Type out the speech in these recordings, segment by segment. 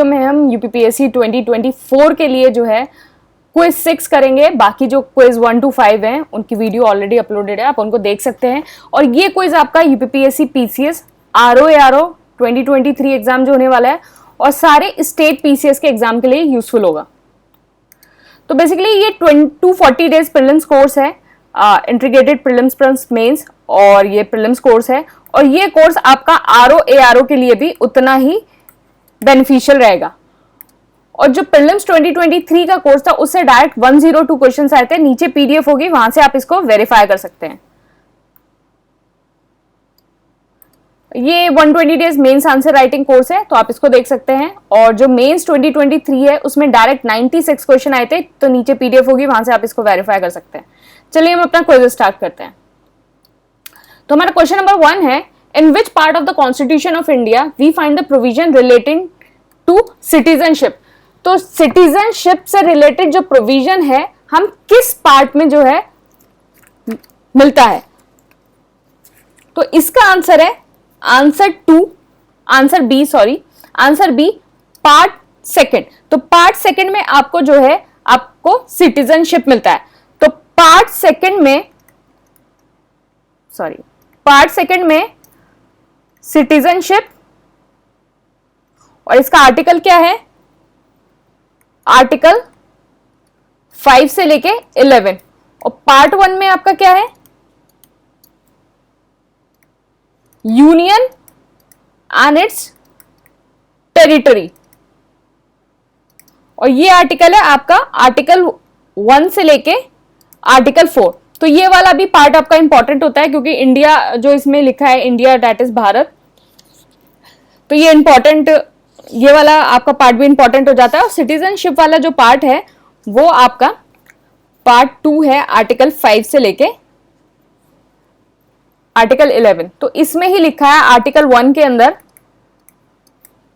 में हम यूपीपीएससी 2024 के लिए जो है क्विज 6 करेंगे। बाकी जो क्विज 1 to 5 हैं उनकी वीडियो ऑलरेडी अपलोडेड है, आप उनको देख सकते हैं। और ये क्विज आपका यूपीपीएससी पीसीएस आरओ 2023 एग्जाम जो होने वाला है और सारे स्टेट पीसीएस के एग्जाम के लिए यूजफुल होगा। तो बेसिकली ये 240 डेज प्रीलिम्स कोर्स है, इंटीग्रेटेड प्रीलिम्स प्लस मेंस, और ये प्रीलिम्स कोर्स है। और ये कोर्स आपका आरओ के लिए भी उतना ही बेनिफिशियल रहेगा। और जो प्रीलिम्स 2023 का कोर्स था उससे डायरेक्ट 102 क्वेश्चंस आए थे, नीचे पीडीएफ होगी, वहां से आप इसको वेरीफाई कर सकते हैं। ये 120 days mains answer writing course है, तो आप इसको देख सकते हैं। और जो मेंस 2023 है उसमें डायरेक्ट 96 क्वेश्चन आए थे, तो नीचे पीडीएफ होगी, वहां से आप इसको वेरीफाई कर सकते हैं। चलिए हम अपना क्विज स्टार्ट करते हैं। तो हमारा क्वेश्चन नंबर 1 है, in which part of the constitution of India we find the provision relating to citizenship. तो सिटीजनशिप से रिलेटेड जो प्रोविजन है हम किस पार्ट में जो है मिलता है। तो इसका आंसर है आंसर बी पार्ट सेकंड। तो पार्ट सेकंड में आपको जो है आपको सिटीजनशिप मिलता है। तो पार्ट सेकंड में सिटीजनशिप, और इसका आर्टिकल क्या है, आर्टिकल 5 से लेके 11। और पार्ट 1 में आपका क्या है, यूनियन एंड इट्स टेरिटरी। और ये आर्टिकल है आपका आर्टिकल 1 से लेके आर्टिकल 4। तो ये वाला भी पार्ट आपका इंपॉर्टेंट होता है, क्योंकि इंडिया जो इसमें लिखा है, इंडिया दैट इज भारत, तो ये इंपॉर्टेंट, ये वाला आपका पार्ट भी इंपॉर्टेंट हो जाता है। और सिटीजनशिप वाला जो पार्ट है वो आपका पार्ट 2 है, आर्टिकल 5 से लेके आर्टिकल 11। तो इसमें ही लिखा है आर्टिकल 1 के अंदर,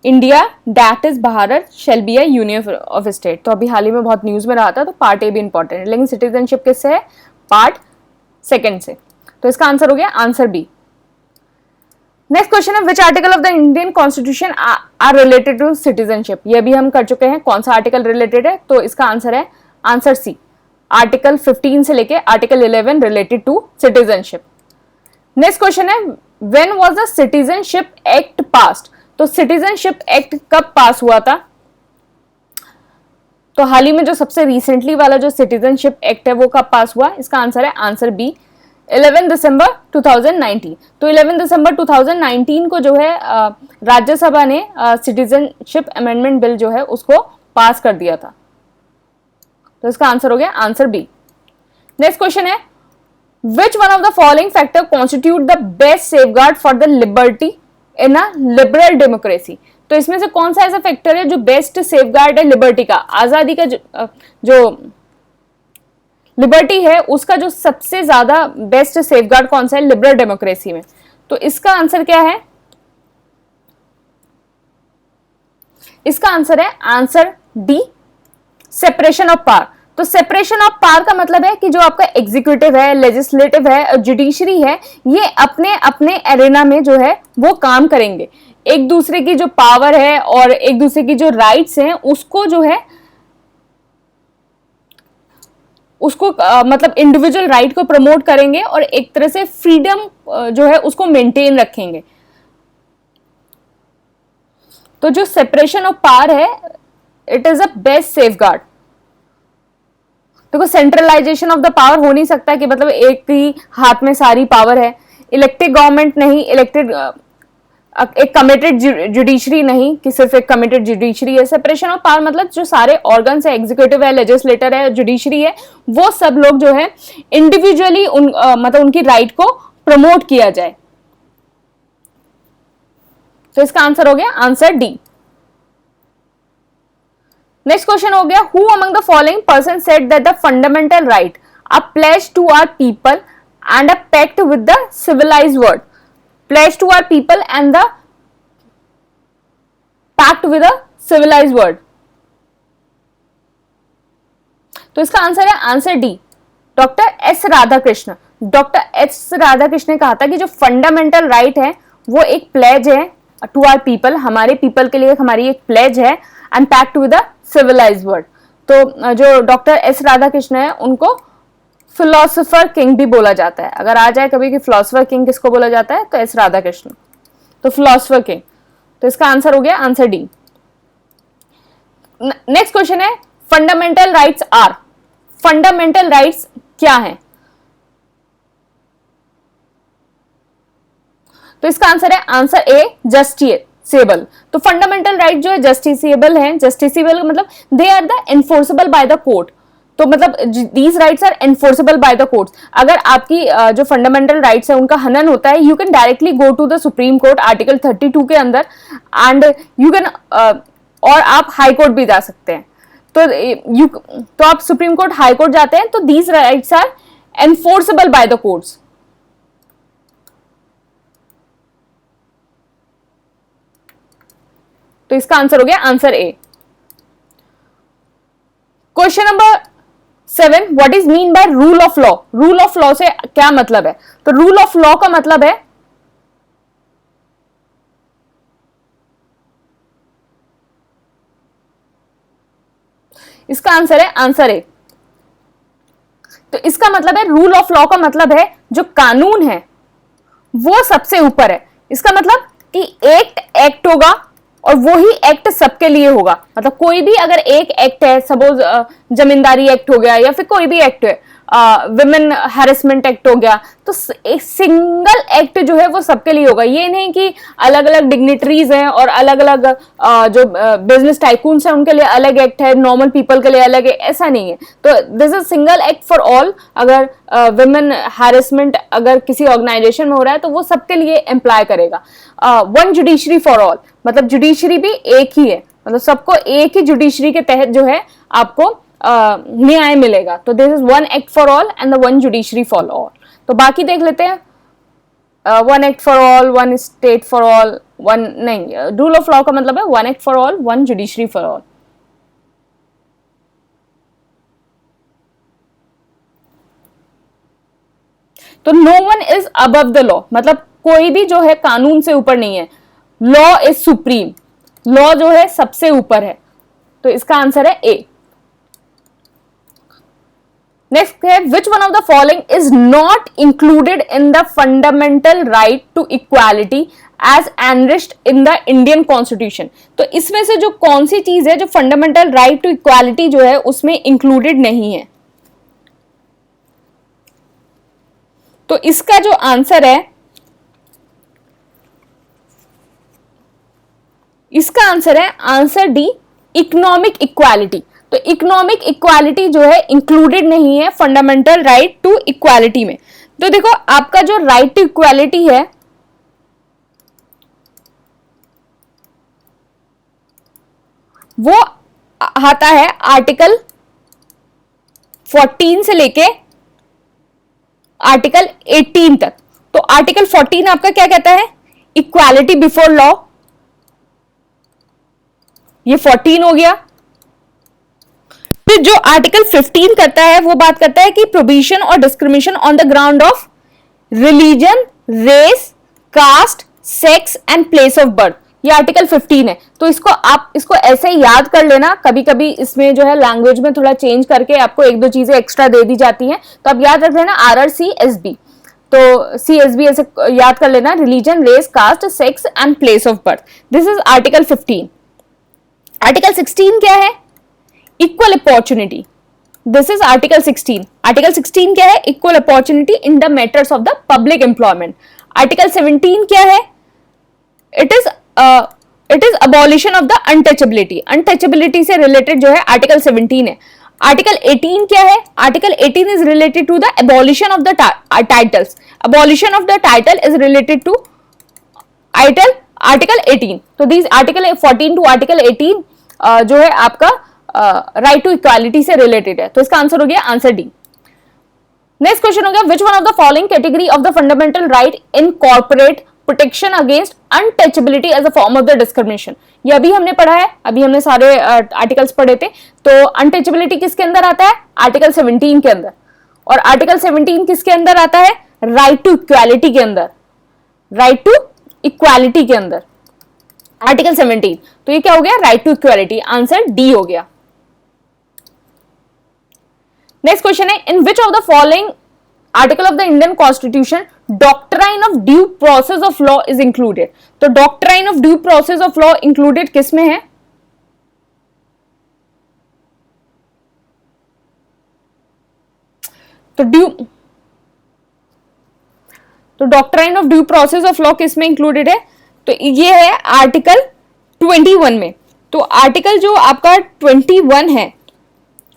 India that is Bharat shall be a union of state. तो अभी हाल ही में बहुत न्यूज में रहा था, तो पार्ट ए भी इंपॉर्टेंट है। लेकिन सिटीजनशिप किससे है, पार्ट सेकंड से। तो इसका आंसर हो गया आंसर बी। नेक्स्ट क्वेश्चन है, which article of the Indian constitution are related to citizenship. ये भी हम कर चुके हैं, कौन सा आर्टिकल रिलेटेड है। तो इसका आंसर है आंसर सी, आर्टिकल 15 से लेके article 11 related to citizenship. Next question है, when was the citizenship act passed. तो सिटीजनशिप एक्ट कब पास हुआ था। तो हाल ही में जो सबसे रिसेंटली वाला जो सिटीजनशिप एक्ट है वो कब पास हुआ। इसका आंसर है आंसर बी, 11 दिसंबर 2019। तो 11 दिसंबर 2019 को जो है राज्यसभा ने सिटीजनशिप अमेंडमेंट बिल जो है उसको पास कर दिया था। तो इसका आंसर हो गया आंसर बी। नेक्स्ट क्वेश्चन है, which one of the following factor constitute the best safeguard for the liberty in a liberal democracy. तो इसमें से कौन सा ऐसा फैक्टर है जो बेस्ट सेफगार्ड है लिबर्टी का, आजादी का, जो लिबर्टी है उसका जो सबसे ज्यादा बेस्ट सेफगार्ड कौन सा है लिबरल डेमोक्रेसी में। तो इसका आंसर क्या है, इसका आंसर है answer D, separation of power. तो सेपरेशन ऑफ पावर का मतलब है कि जो आपका एग्जीक्यूटिव है, लेजिस्लेटिव है, जुडिशरी है, ये अपने अपने एरिना में जो है वो काम करेंगे। एक दूसरे की जो पावर है और एक दूसरे की जो राइट्स हैं उसको जो है उसको मतलब इंडिविजुअल राइट को प्रमोट करेंगे और एक तरह से फ्रीडम जो है उसको मेंटेन रखेंगे। तो जो सेपरेशन ऑफ पावर है it is a best safeguard. देखो सेंट्रलाइजेशन ऑफ द पावर हो नहीं सकता कि मतलब एक ही हाथ में सारी पावर है, इलेक्टेड गवर्नमेंट नहीं, इलेक्टेड एक कमिटेड जुडिशरी नहीं कि सिर्फ एक कमिटेड जुडिशरी है। सेपरेशन ऑफ पावर मतलब जो सारे ऑर्गन्स है, एग्जीक्यूटिव है, लेजिस्लेटर है, जुडिशरी है, वो सब लोग जो है इंडिविजुअली मतलब उनकी राइट को प्रमोट किया जाए। तो इसका आंसर हो गया आंसर डी। नेक्स्ट क्वेश्चन हो गया, who among the following person said that the fundamental right a pledge to our people and a pact with the civilised world. Pledge to our people and the pact with a civilized world। तो इसका answer है answer D, doctor S Radhakrishna. Doctor S Radhakrishna ने कहा था कि जो fundamental right है वो एक प्लेज है टू आवर पीपल, हमारे पीपल के लिए हमारी एक प्लेज है, and pact with a civilised world. तो जो डॉक्टर एस राधाकृष्ण है उनको फिलोसोफर किंग भी बोला जाता है। अगर आ जाए कभी कि फिलोसोफर किंग किसको बोला जाता है, तो एस राधाकृष्ण, तो फिलोसोफर किंग। तो इसका आंसर हो गया आंसर डी। नेक्स्ट क्वेश्चन है fundamental rights are, fundamental rights क्या है? तो इसका आंसर है आंसर ए जस्टिसेबल। तो फंडामेंटल राइट जो है जस्टिसेबल है, जस्टिसेबल मतलब they are the enforceable by the court. तो मतलब these rights are enforceable by the courts. अगर आपकी जो फंडामेंटल राइट्स है उनका हनन होता है, you can directly go to the supreme court article 32 के अंदर, एंड यू कैन और आप हाई कोर्ट भी जा सकते हैं। तो आप सुप्रीम कोर्ट, हाई कोर्ट जाते हैं, तो these rights are enforceable by the courts. तो इसका आंसर हो गया answer A. Question number 7, what is mean by rule of law? Rule of law से क्या मतलब है? तो रूल ऑफ लॉ का मतलब है इसका आंसर है आंसर ए। तो इसका मतलब है रूल ऑफ लॉ का मतलब है जो कानून है वो सबसे ऊपर है। इसका मतलब कि एक्ट होगा और वो ही एक्ट सबके लिए होगा। मतलब कोई भी अगर एक एक्ट है, सपोज जमींदारी एक्ट हो गया या फिर कोई भी एक्ट है, विमेन हैरेसमेंट एक्ट हो गया, तो एक सिंगल एक्ट जो है वो सबके लिए होगा। ये नहीं कि अलग अलग डिग्निटरीज हैं और अलग अलग जो बिजनेस टाइकून्स हैं उनके लिए अलग एक्ट है, नॉर्मल पीपल के लिए अलग है, ऐसा नहीं है। तो this is single act for all. अगर विमेन हैरेसमेंट अगर किसी ऑर्गेनाइजेशन में हो रहा है तो वो सबके लिए एम्प्लॉय करेगा। वन जुडिशरी फॉर ऑल, मतलब जुडिशरी भी एक ही है, मतलब सबको एक ही जुडिशरी के तहत जो है आपको न्याय मिलेगा। तो this is one act for all and the one judiciary for all. तो बाकी देख लेते हैं। One act for all, one state for all, one नहीं, रूल ऑफ लॉ का मतलब है one act for all, one judiciary for all. तो no one is above the law, मतलब कोई भी जो है कानून से ऊपर नहीं है। लॉ इज सुप्रीम, लॉ जो है सबसे ऊपर है। तो इसका आंसर है ए। नेक्स्ट है which one of the following is not included in the fundamental right to equality as enriched in the Indian constitution. तो इसमें से जो कौन सी चीज है जो फंडामेंटल राइट टू इक्वालिटी जो है उसमें इंक्लूडेड नहीं है? तो इसका जो आंसर है, इसका आंसर है आंसर डी, इकोनॉमिक इक्वालिटी। तो इकोनॉमिक इक्वालिटी जो है इंक्लूडेड नहीं है फंडामेंटल राइट टू इक्वालिटी में। तो देखो आपका जो राइट टू इक्वालिटी है वो आता है आर्टिकल 14 से लेके आर्टिकल 18 तक। तो आर्टिकल 14 आपका क्या कहता है? इक्वालिटी बिफोर लॉ, ये 14 हो गया। फिर जो आर्टिकल 15 करता है वो बात करता है कि प्रोहिबिशन और discrimination on the ground of religion, race, caste, sex and place of birth, ये आर्टिकल 15 है। तो आप इसको ऐसे ही याद कर लेना। कभी कभी इसमें जो है लैंग्वेज में थोड़ा चेंज करके आपको एक दो चीजें एक्स्ट्रा दे दी जाती हैं, तो आप याद रख लेना RRCSB। तो CSB ऐसे याद कर लेना, religion, race, caste, sex and place of birth. This is article 15। Article 16 क्या है? Equal opportunity. This is article 16। Article 16 क्या है? Equal opportunity in the matters of the public employment. Article 17 क्या है? It is abolition of the untouchability. Untouchability से related जो है article 17 है। आर्टिकल 18 क्या है? Article 18 is related to the abolition of the titles. Abolition of the title is related to article 18। तो this article 14 to article 18 जो है आपका राइट टू इक्वालिटी से रिलेटेड है। तो इसका आंसर हो गया आंसर डी। नेक्स्ट क्वेश्चन हो गया which one of the following category of the fundamental right incorporate protection against untouchability as a form of the discrimination. ये अभी हमने पढ़ा है, अभी हमने सारे आर्टिकल्स पढ़े थे। तो अनटचेबिलिटी किसके अंदर आता है? आर्टिकल 17 के अंदर। और आर्टिकल 17 किसके अंदर आता है? राइट टू इक्वालिटी के अंदर। राइट टू इक्वालिटी के अंदर। आर्टिकल 17, तो ये क्या हो गया, right to equality, answer D हो गया। नेक्स्ट क्वेश्चन है, in which of the following article of the Indian constitution doctrine of due process of law is included. तो doctrine of due process of law included किस में है? तो doctrine of due process of law किस में included है? तो ये है आर्टिकल 21 में। तो आर्टिकल जो आपका 21 है,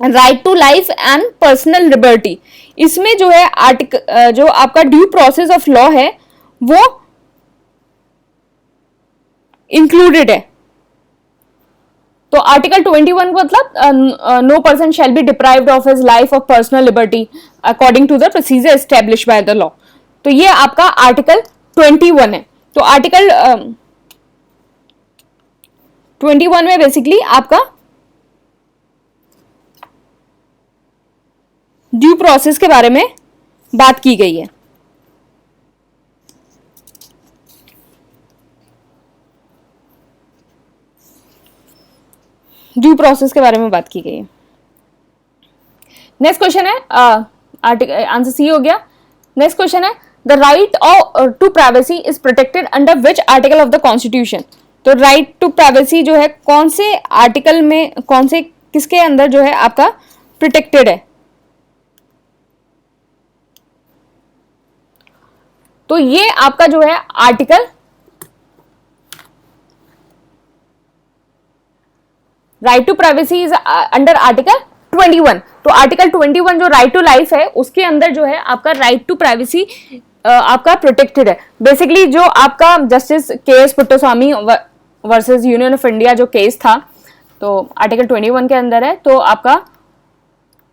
right to life and personal liberty, इसमें जो है आर्टिकल जो आपका ड्यू प्रोसेस ऑफ लॉ है वो इंक्लूडेड है। तो आर्टिकल 21 का मतलब no person shall be deprived of his life of personal liberty according to the procedure establish by the law. तो ये आपका आर्टिकल 21 है। तो आर्टिकल 21 में बेसिकली आपका ड्यू प्रोसेस के बारे में बात की गई है। ड्यू प्रोसेस के बारे में बात की गई है। नेक्स्ट क्वेश्चन है, आंसर सी हो गया। नेक्स्ट क्वेश्चन है, the right to privacy is protected under which article of the constitution. तो राइट टू प्राइवेसी जो है कौन से आर्टिकल में, कौन से किसके अंदर जो है आपका प्रोटेक्टेड है? तो ये आपका जो है article right to privacy is under article 21। तो आर्टिकल 21 जो राइट टू लाइफ है उसके अंदर जो है आपका राइट टू प्राइवेसी आपका प्रोटेक्टेड है। बेसिकली जो आपका जस्टिस के S Puttaswamy versus union of India जो केस था, तो आर्टिकल 21 के अंदर है। तो आपका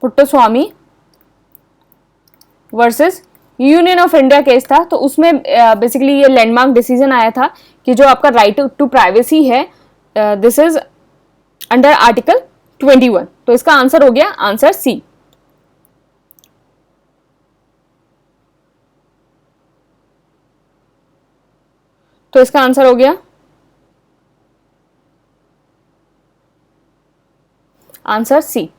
Puttaswamy versus union of India case था, तो उसमें बेसिकली ये लैंडमार्क डिसीजन आया था कि जो आपका राइट टू प्राइवेसी है दिस इज अंडर आर्टिकल 21। तो इसका आंसर हो गया आंसर सी। तो इसका आंसर हो गया आंसर सी।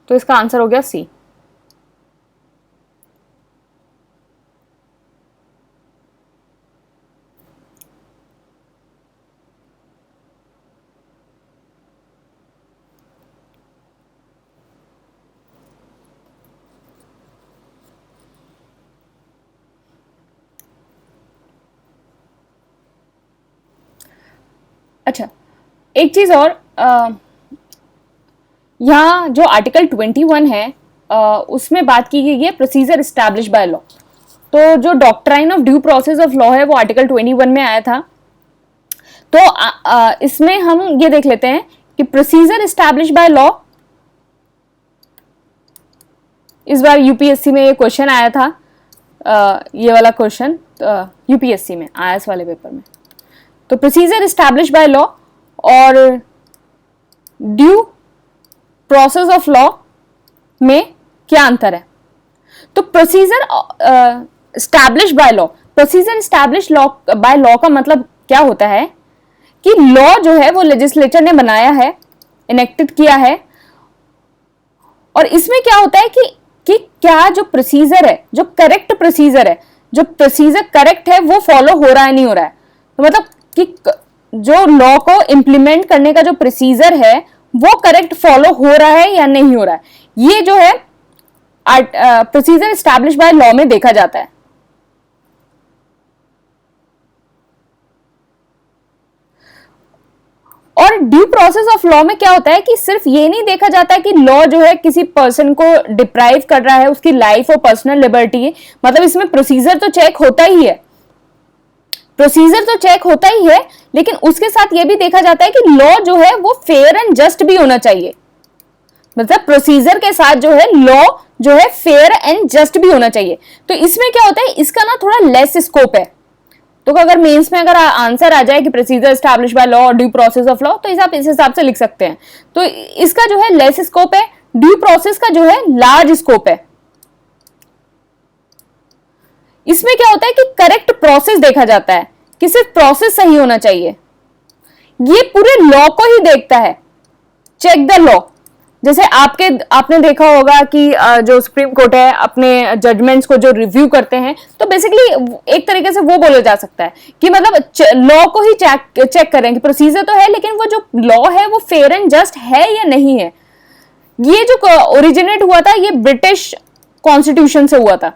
तो इसका आंसर हो गया सी। अच्छा, एक चीज और, यहाँ जो आर्टिकल 21 है उसमें बात की गई है प्रोसीजर एस्टैब्लिश बाय लॉ। तो जो doctrine of due process of law है वो आर्टिकल 21 में आया था। तो इसमें हम ये देख लेते हैं कि प्रोसीजर एस्टैब्लिश बाय लॉ, इस बार यूपीएससी में ये क्वेश्चन आया था, ये वाला क्वेश्चन यूपीएससी में आया इस वाले पेपर में। तो प्रोसीजर एस्टैब्लिश बाय लॉ और ड्यू प्रोसेस ऑफ लॉ में क्या अंतर है? तो procedure establish by law, procedure establish law by law का मतलब क्या होता है कि लॉ जो है वो लेजिस्लेचर ने बनाया है, इनेक्टेड किया है, और इसमें क्या होता है कि क्या जो प्रोसीजर है, जो करेक्ट प्रोसीजर है, जो प्रोसीजर करेक्ट है वो फॉलो हो रहा है नहीं हो रहा है। तो मतलब कि जो लॉ को इंप्लीमेंट करने का जो प्रोसीजर है वो करेक्ट फॉलो हो रहा है या नहीं हो रहा है, ये जो है प्रोसीजर एस्टैब्लिश बाय लॉ में देखा जाता है। और ड्यू प्रोसेस ऑफ लॉ में क्या होता है कि सिर्फ ये नहीं देखा जाता है कि लॉ जो है किसी पर्सन को डिप्राइव कर रहा है उसकी लाइफ और पर्सनल लिबर्टी है, मतलब इसमें प्रोसीजर तो चेक होता ही है, प्रोसीजर तो चेक होता ही है, लेकिन उसके साथ ये भी देखा जाता है कि लॉ जो है वो फेयर एंड जस्ट भी होना चाहिए। मतलब प्रोसीजर के साथ जो है लॉ जो है फेयर एंड जस्ट भी होना चाहिए। तो इसमें क्या होता है, इसका ना थोड़ा लेस स्कोप है। तो अगर मेंस में अगर आंसर आ जाए कि प्रोसीजर एस्टैब्लिश बाय लॉ और ड्यू प्रोसेस ऑफ लॉ, तो इस हिसाब से लिख सकते हैं। तो इसका जो है लेस स्कोप है, ड्यू प्रोसेस का जो है लार्ज स्कोप है। इसमें क्या होता है कि करेक्ट प्रोसेस देखा जाता है कि सिर्फ प्रोसेस सही होना चाहिए। ये पूरे लॉ को ही देखता है, चेक द लॉ। जैसे आपने देखा होगा कि जो सुप्रीम कोर्ट है अपने जजमेंट्स को जो रिव्यू करते हैं, तो बेसिकली एक तरीके से वो बोला जा सकता है कि मतलब लॉ को ही चेक करें कि प्रोसीजर तो है लेकिन वो जो लॉ है वो फेयर एंड जस्ट है या नहीं है। ये जो ओरिजिनेट हुआ था ये ब्रिटिश कॉन्स्टिट्यूशन से हुआ था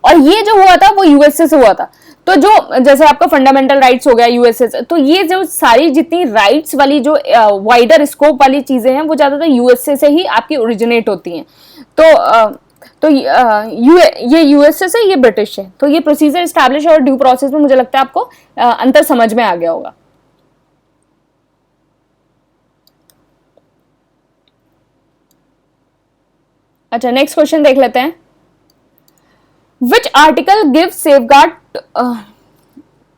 और ये जो हुआ था वो यूएसए से हुआ था। तो जो जैसे आपका फंडामेंटल राइट्स हो गया यूएसए से, तो ये जो सारी जितनी राइट्स वाली जो वाइडर स्कोप वाली चीजें हैं वो ज्यादातर यूएसए से ही आपकी ओरिजिनेट होती हैं। ये यूएसए से, ये ब्रिटिश है। तो ये प्रोसीजर एस्टैब्लिश और ड्यू प्रोसेस में मुझे लगता है आपको अंतर समझ में आ गया होगा। अच्छा, नेक्स्ट क्वेश्चन देख लेते हैं। Which article gives safeguard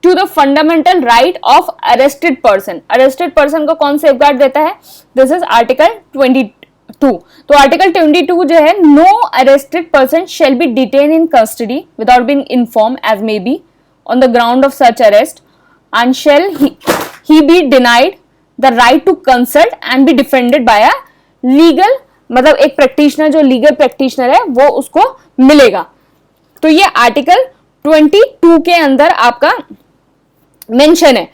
to the fundamental right of arrested person? Arrested person को कौन safeguard देता है? This is Article 22. तो Article 22 जो है, no arrested person shall be detained in custody without being informed as may be on the ground of such arrest, and shall he be denied the right to consult and be defended by a legal, मतलब एक practitioner जो legal practitioner है वो उसको मिलेगा। तो ये article 22 के अंदर आपका मेंशन है।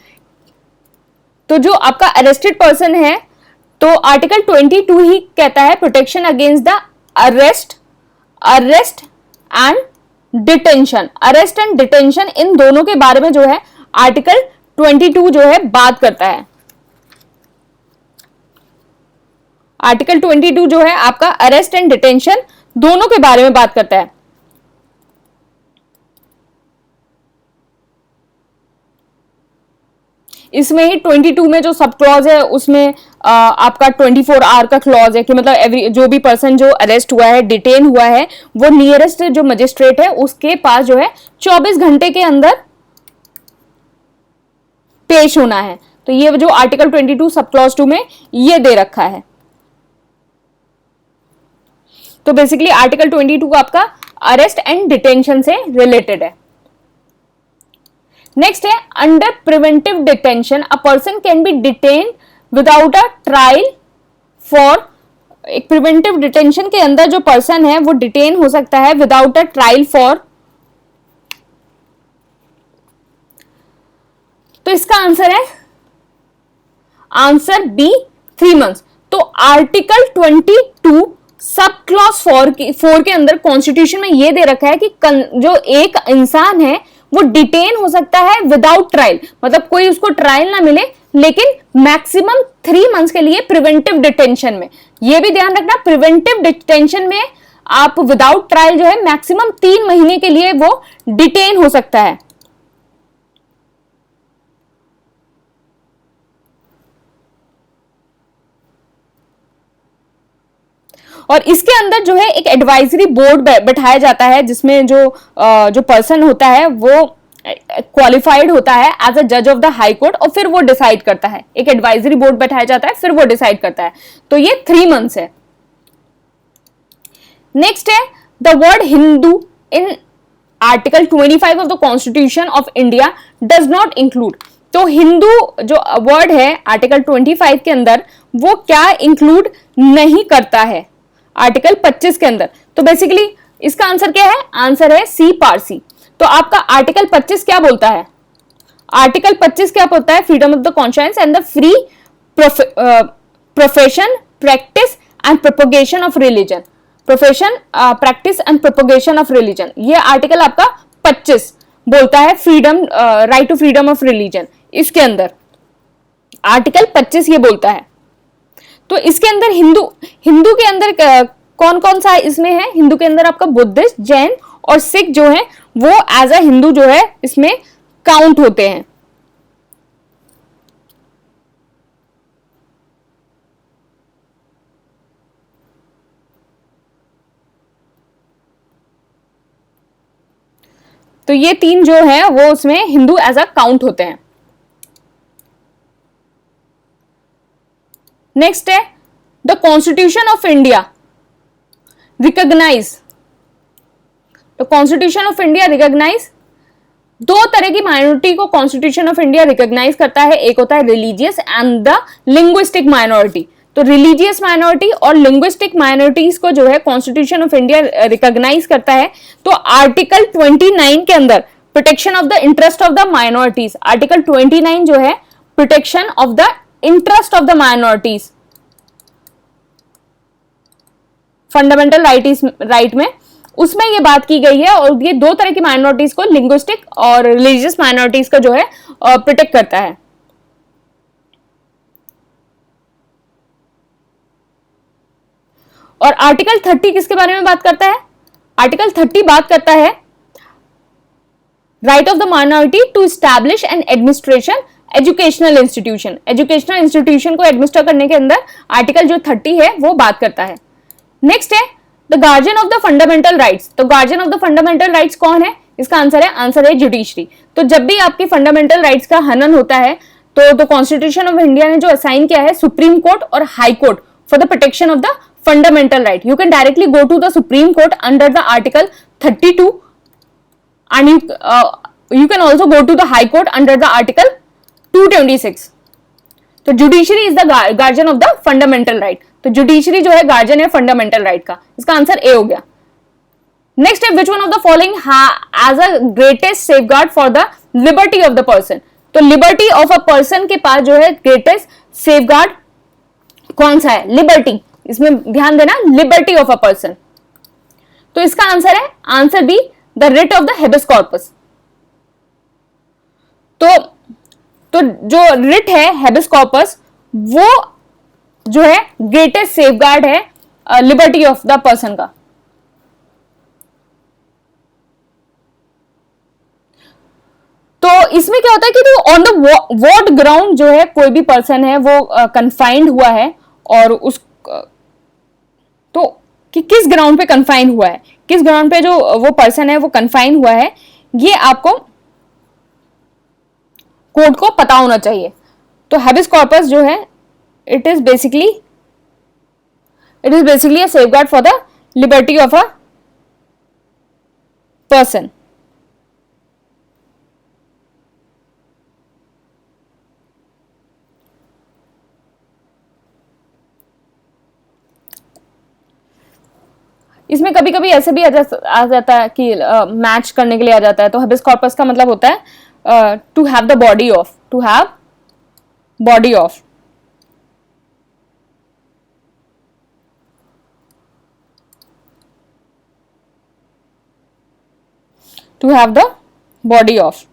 तो जो आपका अरेस्टेड पर्सन है, तो आर्टिकल 22 ही कहता है protection against the arrest and detention. Arrest and detention इन दोनों के बारे में जो है आर्टिकल 22 जो है बात करता है। आर्टिकल 22 जो है आपका अरेस्ट एंड डिटेंशन दोनों के बारे में बात करता है। इसमें ही 22 में जो सब क्लॉज है उसमें आपका 24 आवर का क्लॉज है कि मतलब जो भी पर्सन जो अरेस्ट हुआ है, डिटेन हुआ है, वो नियरेस्ट जो मजिस्ट्रेट है उसके पास जो है 24 घंटे के अंदर पेश होना है। तो ये जो आर्टिकल 22 सब क्लॉज 2 में ये दे रखा है। तो बेसिकली आर्टिकल 22 आपका अरेस्ट एंड डिटेंशन से रिलेटेड है। नेक्स्ट है under preventive detention a person can be detain without a trial for. एक प्रिवेंटिव डिटेंशन के अंदर जो पर्सन है वो डिटेन हो सकता है विदाउट अ ट्रायल फॉर। तो इसका आंसर है आंसर बी 3 मंथ्स। तो आर्टिकल 22 सब क्लॉज 4 के अंदर कॉन्स्टिट्यूशन में यह दे रखा है कि जो एक इंसान है वो डिटेन हो सकता है विदाउट ट्रायल, मतलब कोई उसको ट्रायल ना मिले लेकिन मैक्सिमम 3 मंथ्स के लिए प्रिवेंटिव डिटेंशन में। यह भी ध्यान रखना, प्रिवेंटिव डिटेंशन में आप विदाउट ट्रायल जो है मैक्सिमम 3 महीने के लिए वो डिटेन हो सकता है। और इसके अंदर जो है एक एडवाइजरी बोर्ड बैठाया जाता है जिसमें जो पर्सन होता है वो क्वालिफाइड होता है एज अ जज ऑफ द हाई कोर्ट और फिर वो डिसाइड करता है। एक एडवाइजरी बोर्ड बैठाया जाता है फिर वो डिसाइड करता है। तो ये 3 मंथ्स है। नेक्स्ट है the word Hindu in article 25 of the constitution of India does not include. तो हिंदू जो वर्ड है आर्टिकल 25 के अंदर वो क्या इंक्लूड नहीं करता है आर्टिकल 25 के अंदर। तो बेसिकली इसका आंसर क्या है? आंसर है सी पारसी। तो आपका आर्टिकल 25 क्या बोलता है? आर्टिकल 25 क्या बोलता है? Freedom of the conscience and the free profession practice and propagation of religion. Profession practice and propagation of religion, ये आर्टिकल आपका 25 बोलता है freedom, right to freedom of religion. इसके अंदर आर्टिकल 25 ये बोलता है। तो इसके अंदर हिंदू के अंदर कौन कौन सा इसमें है? हिंदू के अंदर आपका बुद्धिस्ट, जैन और सिख जो है वो एज अ हिंदू जो है इसमें काउंट होते हैं। तो ये 3 जो है वो उसमें हिंदू एज अ काउंट होते हैं। नेक्स्ट है the constitution of India recognise, तो कॉन्स्टिट्यूशन ऑफ इंडिया रिकॉग्नाइज दो तरह की माइनॉरिटी को कॉन्स्टिट्यूशन ऑफ इंडिया रिकॉग्नाइज करता है, एक होता है religious and the linguistic minority. तो रिलीजियस माइनॉरिटी और लिंग्विस्टिक माइनॉरिटीज को जो है कॉन्स्टिट्यूशन ऑफ इंडिया रिकॉग्नाइज करता है। तो आर्टिकल 29 के अंदर protection of the interest of the minorities, article 29 जो है protection of the interest of the minorities fundamental right में, उसमें ये बात की गई है और ये दो तरह की माइनॉरिटीज को, लिंग्विस्टिक और रिलीजियस माइनॉरिटीज को जो है प्रोटेक्ट करता है। और आर्टिकल 30 किसके बारे में बात करता है? आर्टिकल 30 बात करता है right of the minority to establish and administration educational institution. Educational institution को एडमिनिस्टर करने के अंदर आर्टिकल जो 30 है वो बात करता है। नेक्स्ट है the guardian of the fundamental rights. तो guardian of the fundamental rights कौन है? इसका आंसर है जुडिशरी। तो जब भी आपकी फंडामेंटल राइट्स का हनन होता है तो कॉन्स्टिट्यूशन ऑफ इंडिया ने जो असाइन किया है सुप्रीम कोर्ट और high court for the protection of the fundamental right, you can directly go to the supreme court under the article 32 and you can also go to the high court under the article 226. तो judiciary is the guardian of the fundamental right. तो judiciary जो है guardian है fundamental right का। इसका answer A हो गया। Next है which one of the following as a greatest safeguard for the liberty of the person. तो लिबर्टी ऑफ अ पर्सन के पास जो है ग्रेटेस्ट सेफगार्ड कौन सा है? लिबर्टी। इसमें ध्यान देना, लिबर्टी ऑफ अ पर्सन। तो इसका आंसर है answer B, the writ of the habeas corpus. तो जो रिट है हेबिस कॉर्पस वो जो है ग्रेटेस्ट सेफगार्ड है लिबर्टी ऑफ द पर्सन का। तो इसमें क्या होता है कि ऑन द व्हाट ग्राउंड जो है कोई भी पर्सन है वो कन्फाइंड हुआ है और उस तो कि किस ग्राउंड पे कन्फाइन हुआ है, किस ग्राउंड पे जो वो पर्सन है वो कन्फाइन हुआ है, ये आपको कोर्ट को पता होना चाहिए। तो हैबिस कॉर्पस जो है it is basically a safeguard for the liberty of a person. इसमें कभी कभी ऐसे भी आ जाता है कि मैच करने के लिए आ जाता है। तो हैबिस कॉर्पस का मतलब होता है to have the body of, to have body of. To have the body of.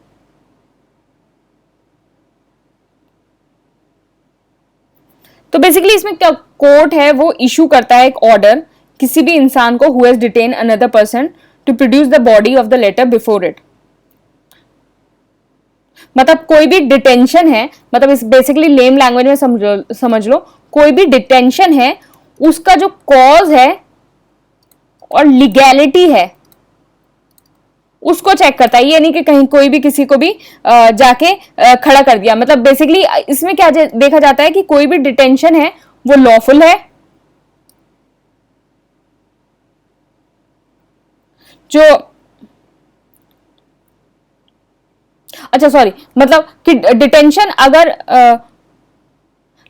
तो बेसिकली इसमें क्या कोर्ट है वो इशू करता है एक ऑर्डर किसी भी इंसान को who has detain another person to produce the body of the latter before it. मतलब कोई भी डिटेंशन है, मतलब इस बेसिकली लेम लैंग्वेज में समझ लो, कोई भी डिटेंशन है उसका जो कॉज है और लीगैलिटी है उसको चेक करता है। ये नहीं कि कहीं कोई भी किसी को भी जाके खड़ा कर दिया। मतलब बेसिकली इसमें क्या देखा जाता है कि कोई भी डिटेंशन है वो लॉफुल है, जो अच्छा सॉरी मतलब कि डिटेंशन अगर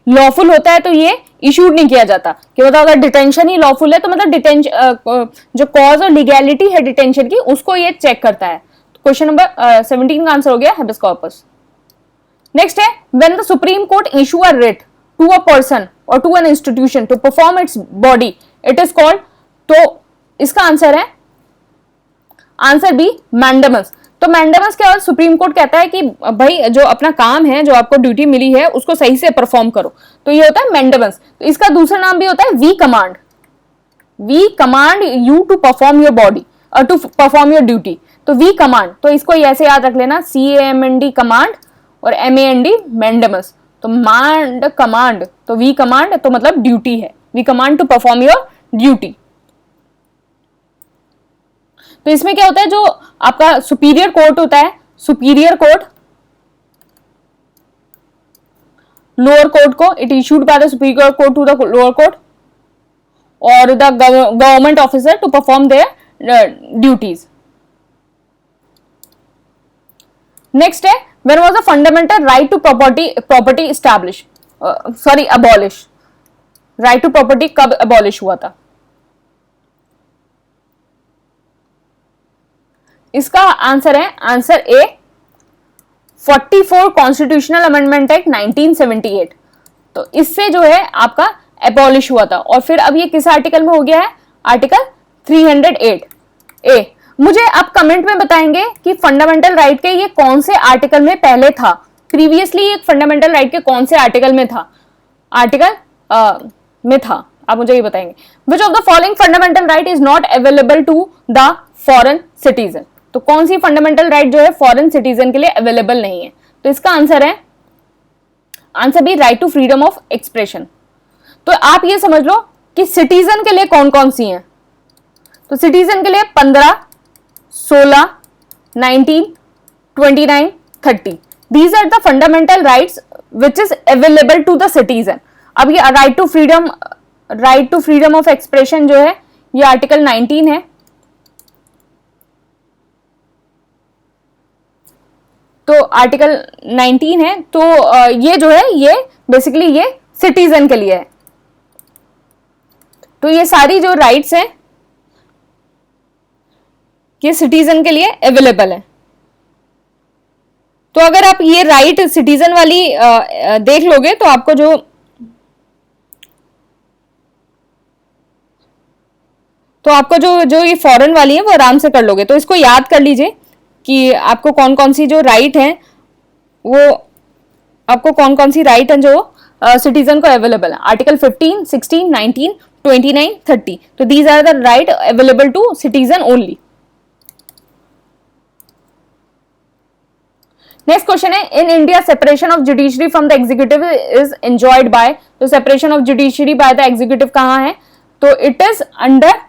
लॉफुल होता है तो ये इशूड नहीं किया जाता। कि मतलब अगर डिटेंशन ही लॉफुल है तो मतलब डिटेंशन जो कॉज और लीगैलिटी है डिटेंशन की उसको ये चेक करता है। क्वेश्चन नंबर 17 का आंसर हो गया हैबिस कॉर्पस। नेक्स्ट है when the supreme court issue a writ to a person और to an institution to perform its body it is called. तो इसका आंसर है आंसर बी, मैंडेमस। तो मैंडेमस क्या, सुप्रीम कोर्ट कहता है कि भाई जो अपना काम है, जो आपको ड्यूटी मिली है उसको सही से परफॉर्म करो, तो ये होता है मैंडेमस। तो इसका दूसरा नाम भी होता है we command. We command you to perform your body और टू परफॉर्म योर ड्यूटी। तो वी कमांड, तो इसको ऐसे याद रख लेना, CAMND कमांड और MAND मैंडेमस। तो मांड कमांड, तो वी कमांड तो मतलब ड्यूटी है, we command to perform your duty. तो इसमें क्या होता है, जो आपका सुपीरियर कोर्ट होता है, सुपीरियर कोर्ट लोअर कोर्ट को, it issued by the superior court to the lower court. or the government officer to perform their duties. Next है, when was the fundamental right to property established? Abolish. Right to property कब abolish हुआ था? इसका answer है answer ए 44 constitutional amendment act 1978। तो इससे जो है आपका एबॉलिश हुआ था। और फिर अब ये किस आर्टिकल में हो गया है? आर्टिकल 308 ए। मुझे आप कमेंट में बताएंगे कि फंडामेंटल राइट के ये कौन से आर्टिकल में पहले था, प्रीवियसली एक फंडामेंटल राइट के कौन से आर्टिकल में था, में था, आप मुझे ये बताएंगे। Which of the following fundamental right is not available to the foreign citizen? तो कौन सी फंडामेंटल राइट जो है फॉरेन सिटीजन के लिए अवेलेबल नहीं है? तो इसका आंसर है answer B right to freedom of expression. तो आप ये समझ लो कि सिटीजन के लिए कौन कौन सी हैं। तो सिटीजन के लिए 15, 16, 19, 29, 30 these are the fundamental rights which is available to the citizen. अब ये right to freedom of expression जो है ये आर्टिकल 19 है। तो आर्टिकल 19 है, तो ये जो है ये बेसिकली ये सिटीजन के लिए है। तो ये सारी जो राइट्स हैं ये सिटीजन के लिए अवेलेबल है। तो अगर आप ये राइट सिटीजन वाली देख लोगे तो आपको जो ये फॉरेन वाली है वो आराम से कर लोगे। तो इसको याद कर लीजिए कि आपको कौन कौन सी जो राइट है वो आपको कौन कौन सी राइट है जो सिटीजन को अवेलेबल है। आर्टिकल 15, 16, 19, 29, 30। तो these are the right available to citizen only. Next question है, in India separation of judiciary from the executive is enjoyed by. तो separation of judiciary by the executive कहां है? तो it is under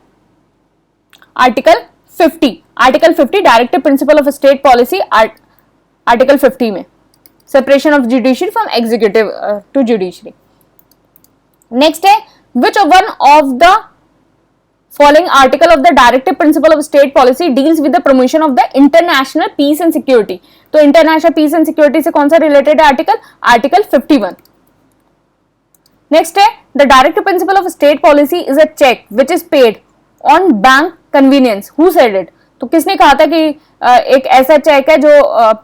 article 50। Article 50 directive principle of state policy, article 50 में separation of judiciary from executive to judiciary. Next है, which one of the following article of the directive principle of state policy deals with the promotion of the international peace and security? तो international peace and security से कौन सा related है article? Article 51। Next है, the directive principle of state policy is a cheque which is paid on bank convenience. Who said it? तो किसने कहा था कि एक ऐसा चेक है जो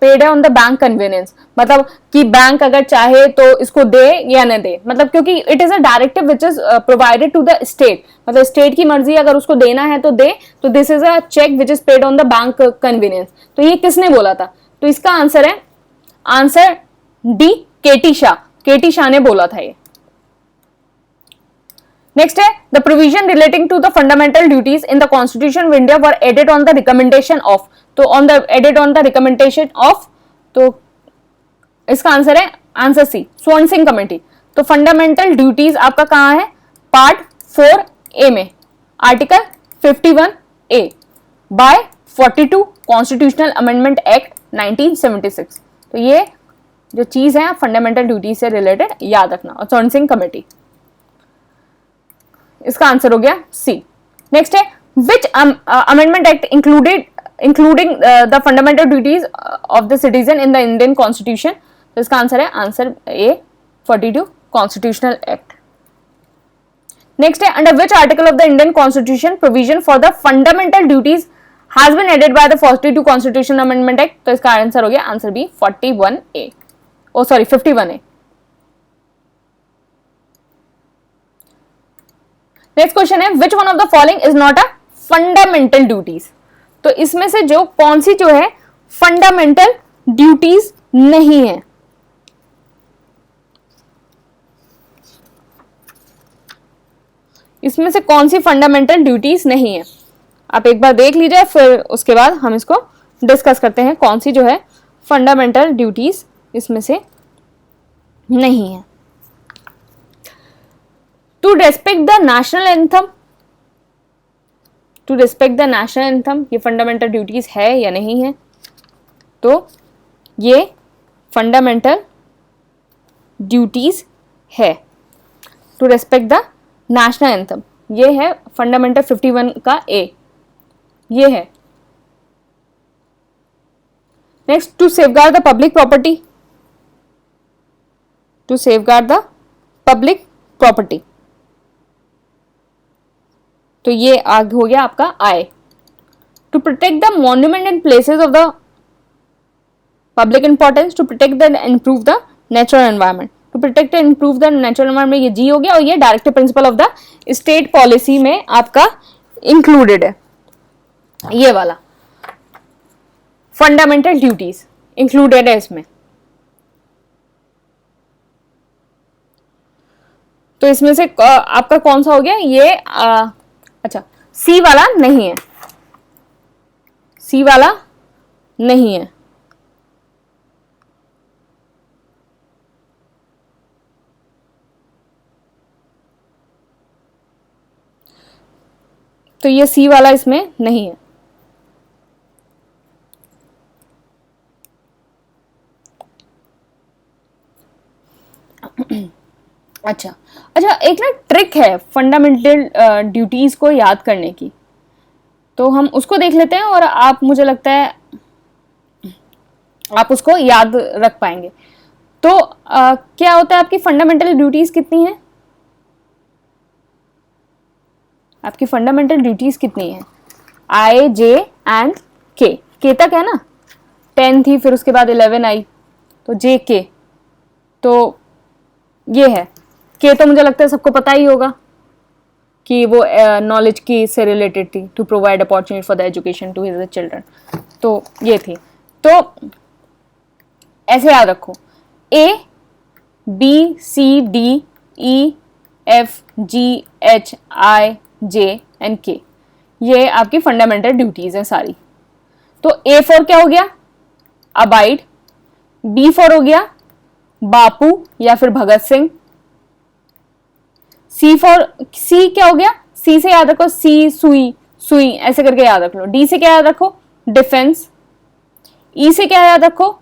पेड है ऑन द बैंक कन्वीनियंस, मतलब कि बैंक अगर चाहे तो इसको दे या न दे, मतलब क्योंकि it is a directive which is provided to the state, मतलब स्टेट की मर्जी अगर उसको देना है तो दे। तो this is a cheque which is paid on the bank convenience. तो ये किसने बोला था? तो इसका आंसर है answer D K T Shah. K T Shah ने बोला था ये। नेक्स्ट है, the provision relating to the fundamental duties in the constitution of India were added on the recommendation of. तो added on the recommendation of, तो इसका आंसर है answer C Swaran Singh committee. तो फंडामेंटल ड्यूटीज आपका कहां है? पार्ट 4A में, article 51A by 42 constitutional amendment act 1976। तो ये जो चीज है फंडामेंटल ड्यूटीज से रिलेटेड याद रखना, और स्वर्ण सिंह कमेटी। इसका आंसर हो गया सी। नेक्स्ट है, which amendment act including the fundamental duties of the citizen in the Indian constitution? तो इसका आंसर है answer A 42 constitutional act. Next है, under which article of the Indian constitution provision for the fundamental duties has been added by the 42 constitution amendment act? तो इसका answer हो गया answer B 51A, 51A। Next question है, which one of the following is not a fundamental duties? तो इसमें से जो कौन सी जो है फंडामेंटल ड्यूटीज नहीं है? इसमें से कौन सी फंडामेंटल ड्यूटीज नहीं है? आप एक बार देख लीजिए, फिर उसके बाद हम इसको डिस्कस करते हैं कौन सी जो है फंडामेंटल ड्यूटीज इसमें से नहीं है। To respect the national anthem, to respect the national anthem ये फंडामेंटल ड्यूटीज है या नहीं है? तो ये फंडामेंटल ड्यूटीज है, to respect the national anthem. ये है फंडामेंटल 51 का ए, ये है। Next, to safeguard the public property, to safeguard the public property, तो ये आगे हो गया आपका I. To protect the monument and places of the public importance, to protect the improve the natural environment, to protect and improve the natural environment, ये G हो गया। और ये directive principle of the state policy में आपका included है, ये वाला फंडामेंटल ड्यूटीज इंक्लूडेड है इसमें। तो इसमें से आपका कौन सा हो गया ये अच्छा, सी वाला नहीं है, सी वाला नहीं है। तो ये सी वाला इसमें नहीं है। अच्छा अच्छा, एक ना ट्रिक है फंडामेंटल ड्यूटीज को याद करने की, तो हम उसको देख लेते हैं और आप, मुझे लगता है आप उसको याद रख पाएंगे। तो क्या होता है, आपकी फंडामेंटल ड्यूटीज कितनी है? आपकी फंडामेंटल ड्यूटीज कितनी है? आई, जे एंड के, के तक है ना, 10 थी, फिर उसके बाद 11 आई, तो जे के, तो ये है के। तो मुझे लगता है सबको पता ही होगा कि वो नॉलेज की से रिलेटेड थी, to provide opportunity for the education to his children, तो ये थी। तो ऐसे याद रखो, A B C D E F G H I J and K, ये आपकी फंडामेंटल ड्यूटीज हैं सारी। तो ए फॉर क्या हो गया? अबाइड। बी फॉर हो गया बापू या फिर भगत सिंह। सी फॉर, सी क्या हो गया? सी से याद रखो सी, सुई, सुई ऐसे करके याद रख लो। डी से क्या याद रखो? डिफेंस। ई से क्या याद रखो?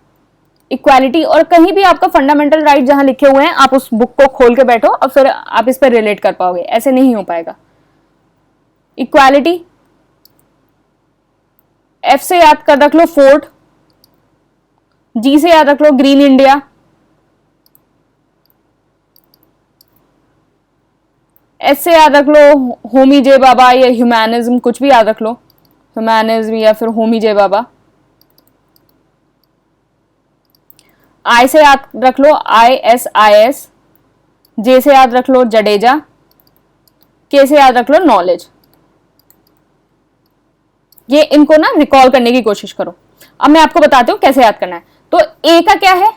इक्वालिटी। और कहीं भी आपका फंडामेंटल राइट जहां लिखे हुए हैं, आप उस बुक को खोल के बैठो और फिर आप इस पर रिलेट कर पाओगे, ऐसे नहीं हो पाएगा। इक्वालिटी। एफ से याद कर रख लो फोर्ट। जी से याद रख लो ग्रीन इंडिया। एस से याद रख लो होमी जे बाबा या ह्यूमैनिज्म, कुछ भी याद रख लो, ह्यूमैनिज्म या फिर होमी जे बाबा। आई से याद रख लो ISIS। जे से याद रख लो जडेजा। के से याद रख लो नॉलेज। ये इनको ना रिकॉल करने की कोशिश करो। अब मैं आपको बताती हूं कैसे याद करना है। तो ए का क्या है?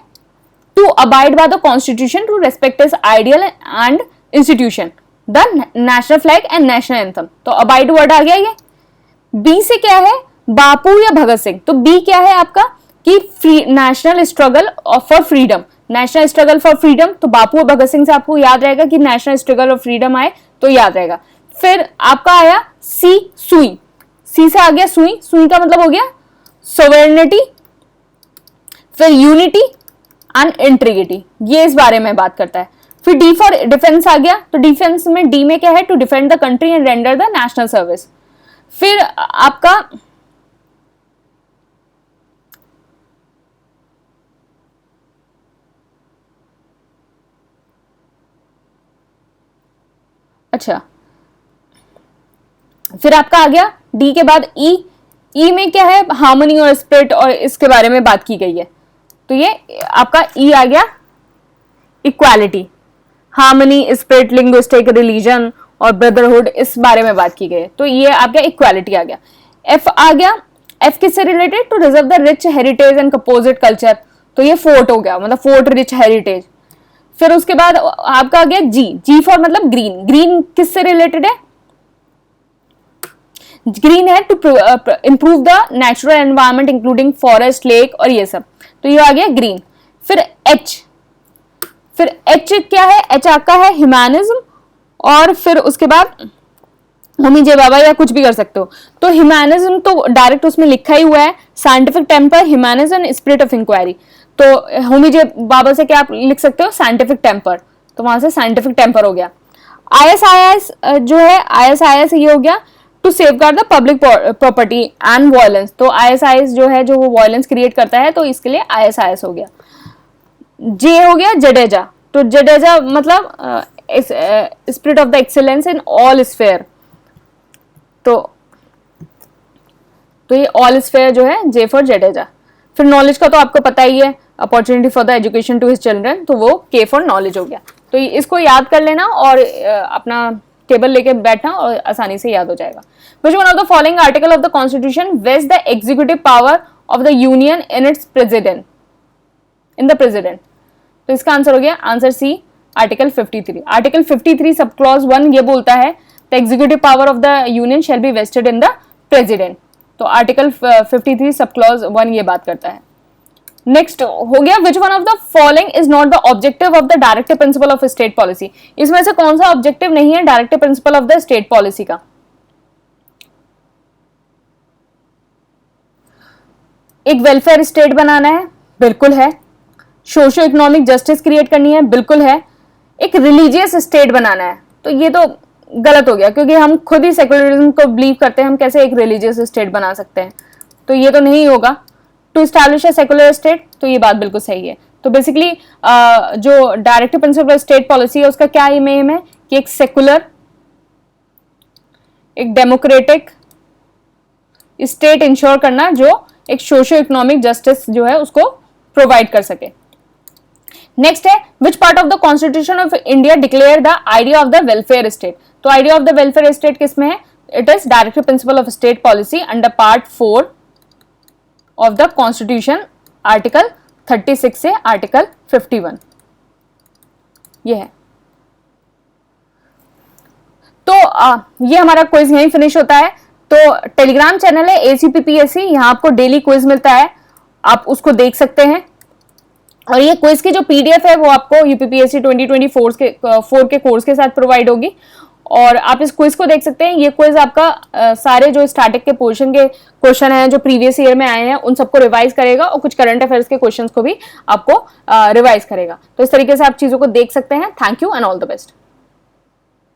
To abide by the constitution, to respect its ideal and institution, the national flag and national anthem. तो अबाइड वर्ड आ गया ये। बी से क्या है? बापू या भगत सिंह। तो बी क्या है आपका कि national struggle for freedom, national struggle for freedom. तो बापू और भगत सिंह से आपको याद रहेगा कि नेशनल स्ट्रगल ऑफ फ्रीडम आए तो याद रहेगा। फिर आपका आया सी, सुई। सी से आ गया सुई, सुई का मतलब हो गया सोवेरेनिटी। फिर यूनिटी एंड इंटीग्रिटी, ये इस बारे में बात करता है। फिर डी फॉर डिफेंस आ गया। तो डिफेंस में डी में क्या है? To defend the country and render the national service. फिर आपका अच्छा, फिर आपका आ गया डी के बाद ई। ई में क्या है? हार्मनी और स्पिरिट, और इसके बारे में बात की गई है। तो ये आपका ई आ गया equality, harmony, spirit, linguistic, religion और ब्रदरहुड, इस बारे में बात की गई है। तो ये आ गया इक्वालिटी आ गया। एफ आ गया। एफ किससे related? To reserve the rich heritage and composite culture. तो ये फोर्ट हो गया, मतलब फोर्ट रिच हेरिटेज। फिर उसके बाद आपका आ गया जी। जी फॉर मतलब ग्रीन। ग्रीन किससे रिलेटेड है? ग्रीन है to improve the natural environment including forest, lake और ये सब। तो ये आ गया ग्रीन। फिर एच। फिर एच क्या है? एच आपका है ह्यूमैनिज्म, और फिर उसके बाद होमी जे बाबा या कुछ भी कर सकते हो। तो ह्यूमैनिज्म तो डायरेक्ट उसमें लिखा ही हुआ है, scientific temper, humanism, spirit of inquiry. तो होमी जे बाबा से क्या आप लिख सकते हो? Scientific temper. तो वहां से साइंटिफिक टेम्पर हो गया। ISIS जो है, ISIS ये हो गया to safeguard the public property and violence. तो ISIS जो है जो वो वायलेंस क्रिएट करता है, तो इसके लिए ISIS हो गया। जे हो गया जडेजा, तो जडेजा मतलब spirit of the excellence in all sphere, तो ये ऑल स्फेयर जो है जे फॉर जडेजा। फिर नॉलेज का तो आपको पता ही है, opportunity for the education to his children, तो वो के फॉर नॉलेज हो गया। तो इसको याद कर लेना और अपना टेबल लेके बैठना और आसानी से याद हो जाएगा। Which one of the following article of the Constitution vests the executive power of the Union in its president? In the president. तो इसका आंसर हो गया answer C, article 53। Article 53 sub clause 1 ये बोलता है the executive power of the union shall be vested in the president. तो article 53 sub clause 1 ये बात करता है। नेक्स्ट हो गया which one of the following is not the objective of the directive principle of state policy. इसमें से कौन सा ऑब्जेक्टिव नहीं है directive principle of the state policy का? एक वेलफेयर स्टेट बनाना है, बिल्कुल है। सोशियो इकोनॉमिक जस्टिस क्रिएट करनी है, बिल्कुल है। एक रिलीजियस स्टेट बनाना है, तो ये तो गलत हो गया क्योंकि हम खुद ही सेकुलरिज्म को बिलीव करते हैं, हम कैसे एक रिलीजियस स्टेट बना सकते हैं, तो ये तो नहीं होगा। To establish a secular state, तो ये बात बिल्कुल सही है। तो बेसिकली जो डायरेक्टिव प्रिंसिपल स्टेट पॉलिसी है उसका क्या एम है कि एक सेकुलर, एक डेमोक्रेटिक स्टेट इंश्योर करना जो एक सोशियो इकोनॉमिक जस्टिस जो है उसको प्रोवाइड कर सके। नेक्स्ट है which part of the constitution of India declare the idea of the welfare state. तो idea of the welfare state किसमें है? It is directive principle of state policy under part 4 of the constitution, article 36 से article 51 ये है। तो ये हमारा quiz यहीं फिनिश होता है। तो टेलीग्राम चैनल है ACPPSC, यहाँ आपको डेली क्विज मिलता है, आप उसको देख सकते हैं। और ये क्विज की जो PDF है वो आपको UPPSC 2024 के कोर्स के साथ प्रोवाइड होगी और आप इस क्विज को देख सकते हैं। ये क्विज आपका सारे जो स्टैटिक के पोर्शन के क्वेश्चन हैं जो प्रीवियस ईयर में आए हैं उन सबको रिवाइज करेगा और कुछ करंट अफेयर्स के क्वेश्चंस को भी आपको रिवाइज करेगा। तो इस तरीके से आप चीजों को देख सकते हैं। Thank you and all the best.